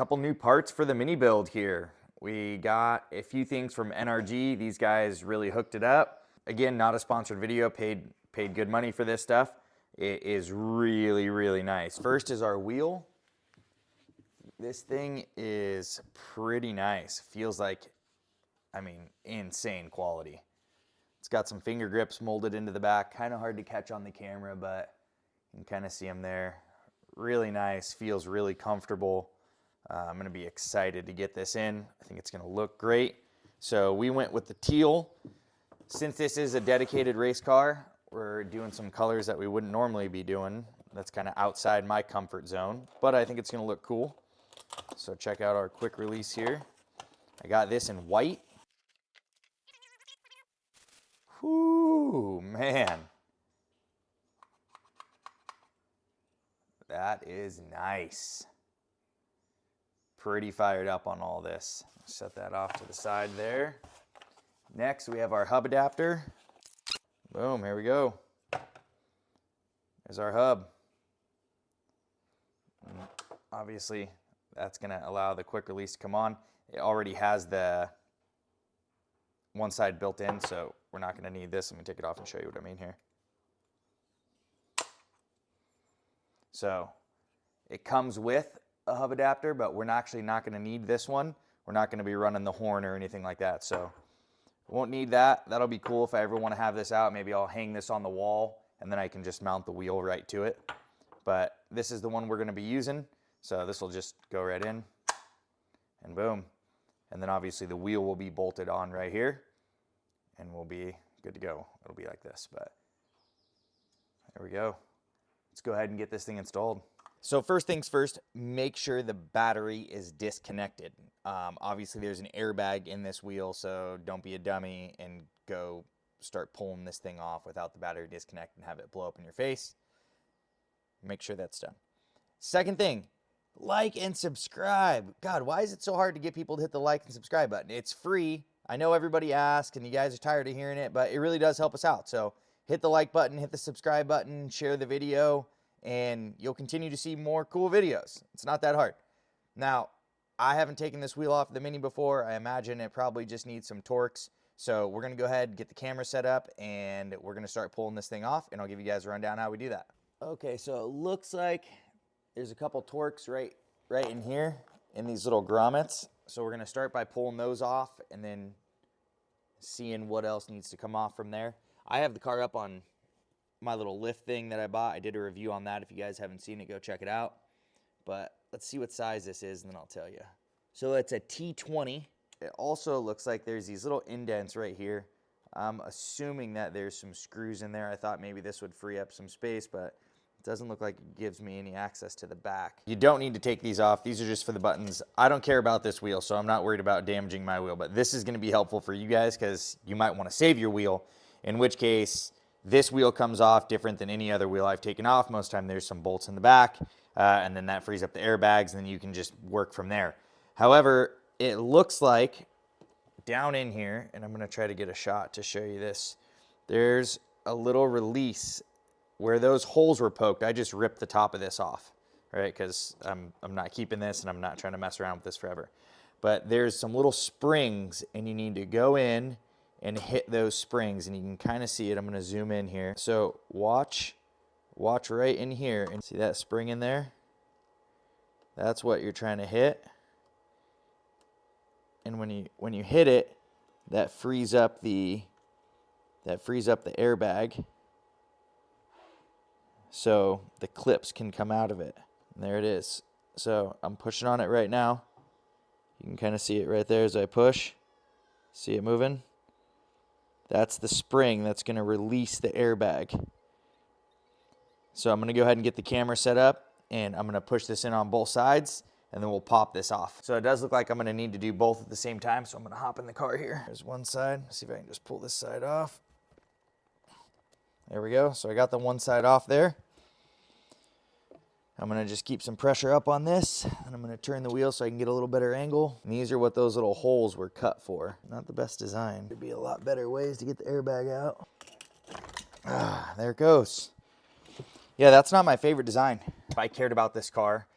couple new parts for the mini build here. We got a few things from NRG. These guys really hooked it up. Again, not a sponsored video, paid good money for this stuff. It is really, really nice. First is our wheel. This thing is pretty nice. Feels like, I mean, insane quality. It's got some finger grips molded into the back. Kind of hard to catch on the camera, but you can kind of see them there. Really nice, feels really comfortable. I'm gonna be excited to get this in. I think it's gonna look great. So we went with the teal. Since this is a dedicated race car, we're doing some colors that we wouldn't normally be doing. That's kind of outside my comfort zone, but I think it's gonna look cool. So check out our quick release here. I got this in white. Whoo, man. That is nice. Pretty fired up on all this. Set that off to the side there. Next, we have our hub adapter. Boom, here we go. There's our hub. And obviously, that's gonna allow the quick release to come on. It already has the one side built in, so we're not gonna need this. Let me take it off and show you what I mean here. So it comes with a hub adapter, but we're actually not gonna need this one. We're not gonna be running the horn or anything like that. So won't need that. That'll be cool if I ever wanna have this out. Maybe I'll hang this on the wall and then I can just mount the wheel right to it. But this is the one we're gonna be using. So this will just go right in and boom. And then obviously the wheel will be bolted on right here and we'll be good to go. It'll be like this, but there we go. Let's go ahead and get this thing installed. So first things first, make sure the battery is disconnected. Obviously there's an airbag in this wheel, so don't be a dummy and go start pulling this thing off without the battery disconnect and have it blow up in your face. Make sure that's done. Second thing, like and subscribe. God, why is it so hard to get people to hit the like and subscribe button? It's free. I know everybody asks and you guys are tired of hearing it, but it really does help us out. So hit the like button, hit the subscribe button, share the video, and you'll continue to see more cool videos. It's not that hard. Now, I haven't taken this wheel off the Mini before. I imagine it probably just needs some torques. So we're gonna go ahead and get the camera set up and we're gonna start pulling this thing off and I'll give you guys a rundown how we do that. Okay, so it looks like there's a couple torques right in here in these little grommets. So we're gonna start by pulling those off and then seeing what else needs to come off from there. I have the car up on my little lift thing that I bought. I did a review on that. If you guys haven't seen it, go check it out. But let's see what size this is and then I'll tell you. So it's a T20. It also looks like there's these little indents right here. I'm assuming that there's some screws in there. I thought maybe this would free up some space, but it doesn't look like it gives me any access to the back. You don't need to take these off. These are just for the buttons. I don't care about this wheel, so I'm not worried about damaging my wheel, but this is gonna be helpful for you guys because you might wanna save your wheel, in which case this wheel comes off different than any other wheel I've taken off. Most of the time there's some bolts in the back, and then that frees up the airbags, and then you can just work from there. However, it looks like down in here, and I'm gonna try to get a shot to show you this, there's a little release where those holes were poked. I just ripped the top of this off, right? Because I'm not keeping this and I'm not trying to mess around with this forever. But there's some little springs and you need to go in and hit those springs and you can kind of see it. I'm gonna zoom in here. So watch right in here and see that spring in there? That's what you're trying to hit. And when you hit it, that frees up the airbag. So the clips can come out of it. And there it is. So I'm pushing on it right now. You can kind of see it right there as I push. See it moving? That's the spring that's going to release the airbag. So I'm going to go ahead and get the camera set up and I'm going to push this in on both sides and then we'll pop this off. So it does look like I'm going to need to do both at the same time. So I'm going to hop in the car here. There's one side. See if I can just pull this side off. There we go. So I got the one side off there. I'm gonna just keep some pressure up on this and I'm gonna turn the wheel so I can get a little better angle. And these are what those little holes were cut for. Not the best design. There'd be a lot better ways to get the airbag out. Ah, there it goes. Yeah, that's not my favorite design. If I cared about this car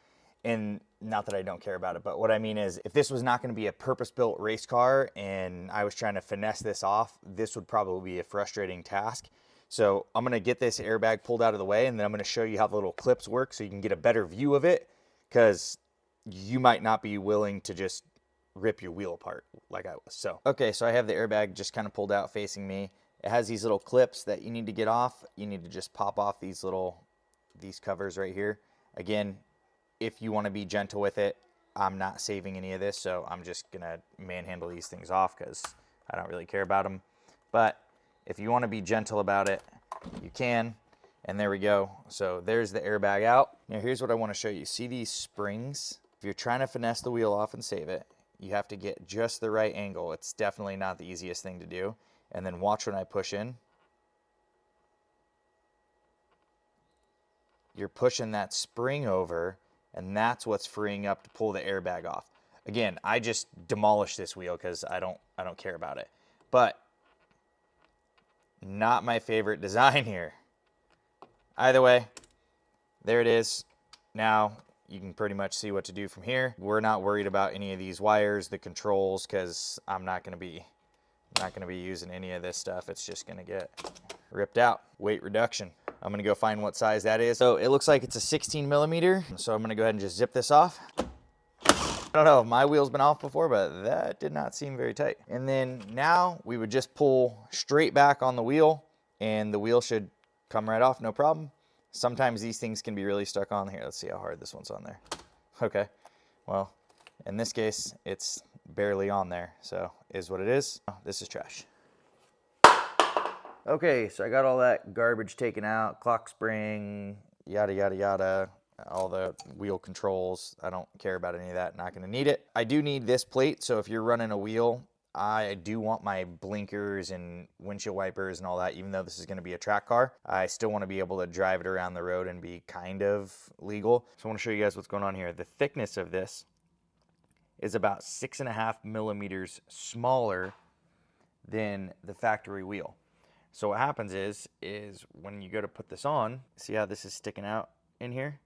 and not that I don't care about it, but what I mean is if this was not going to be a purpose-built race car and I was trying to finesse this off, this would probably be a frustrating task. So I'm going to get this airbag pulled out of the way, and then I'm going to show you how the little clips work so you can get a better view of it, because you might not be willing to just rip your wheel apart like I was. So, okay, so I have the airbag just kind of pulled out facing me. It has these little clips that you need to get off. You need to just pop off these covers right here. Again, if you want to be gentle with it, I'm not saving any of this, so I'm just going to manhandle these things off because I don't really care about them. But if you want to be gentle about it, you can. And there we go. So there's the airbag out. Now here's what I want to show you. See these springs? If you're trying to finesse the wheel off and save it, you have to get just the right angle. It's definitely not the easiest thing to do. And then watch when I push in. You're pushing that spring over, and that's what's freeing up to pull the airbag off. Again, I just demolished this wheel because I don't care about it. But not my favorite design here. Either way, there it is. Now you can pretty much see what to do from here. We're not worried about any of these wires, the controls, because I'm not going to be using any of this stuff. It's just going to get ripped out. Weight reduction. I'm going to go find what size that is. So it looks like it's a 16 millimeter. So I'm going to go ahead and just zip this off. I don't know if my wheel's been off before, but that did not seem very tight. And then now we would just pull straight back on the wheel, and the wheel should come right off, no problem. Sometimes these things can be really stuck on here. Let's see how hard this one's on there. Okay, well, in this case, it's barely on there, so is what it is. Oh, this is trash. Okay, so I got all that garbage taken out, clock spring, yada, yada, yada. All the wheel controls. I don't care about any of that. Not going to need it. I do need this plate, so if you're running a wheel, I do want my blinkers and windshield wipers and all that. Even though this is going to be a track car, I still want to be able to drive it around the road and be kind of legal. So I want to show you guys what's going on here. The thickness of this is about 6.5 millimeters smaller than the factory wheel. So what happens is when you go to put this on, see how this is sticking out in here?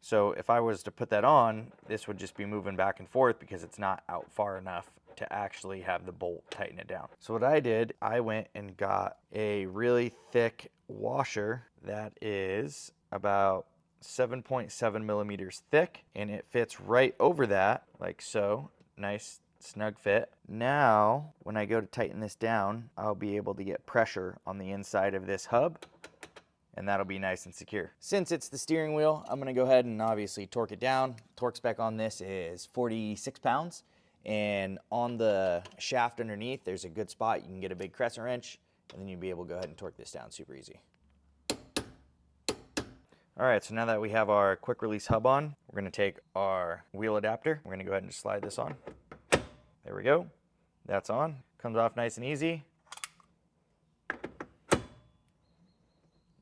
So if I was to put that on, this would just be moving back and forth because it's not out far enough to actually have the bolt tighten it down. So what I did, I went and got a really thick washer that is about 7.7 millimeters thick, and it fits right over that, like so. Nice snug fit. Now, when I go to tighten this down, I'll be able to get pressure on the inside of this hub, and that'll be nice and secure. Since it's the steering wheel, I'm gonna go ahead and obviously torque it down. Torque spec on this is 46 pounds, and on the shaft underneath, there's a good spot. You can get a big crescent wrench, and then you'll be able to go ahead and torque this down super easy. All right, so now that we have our quick release hub on, we're gonna take our wheel adapter. We're gonna go ahead and just slide this on. There we go, that's on. Comes off nice and easy.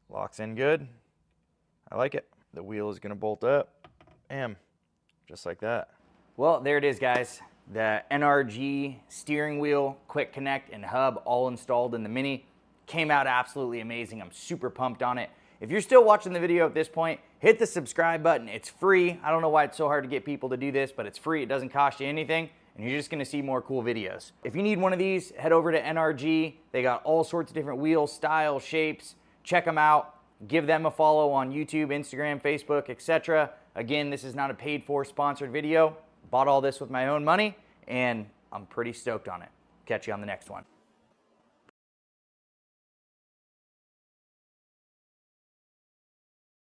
Locks in good. I like it. The wheel is gonna bolt up. Bam, just like that. Well, there it is, guys. The NRG steering wheel, quick connect, and hub all installed in the Mini. Came out absolutely amazing. I'm super pumped on it. If you're still watching the video at this point, hit the subscribe button. It's free. I don't know why it's so hard to get people to do this, but it's free. It doesn't cost you anything, and you're just gonna see more cool videos. If you need one of these, head over to NRG. They got all sorts of different wheel styles, shapes. Check them out. Give them a follow on YouTube, Instagram, Facebook, etc. Again, this is not a paid for sponsored video. Bought all this with my own money, and I'm pretty stoked on it. Catch you on the next one.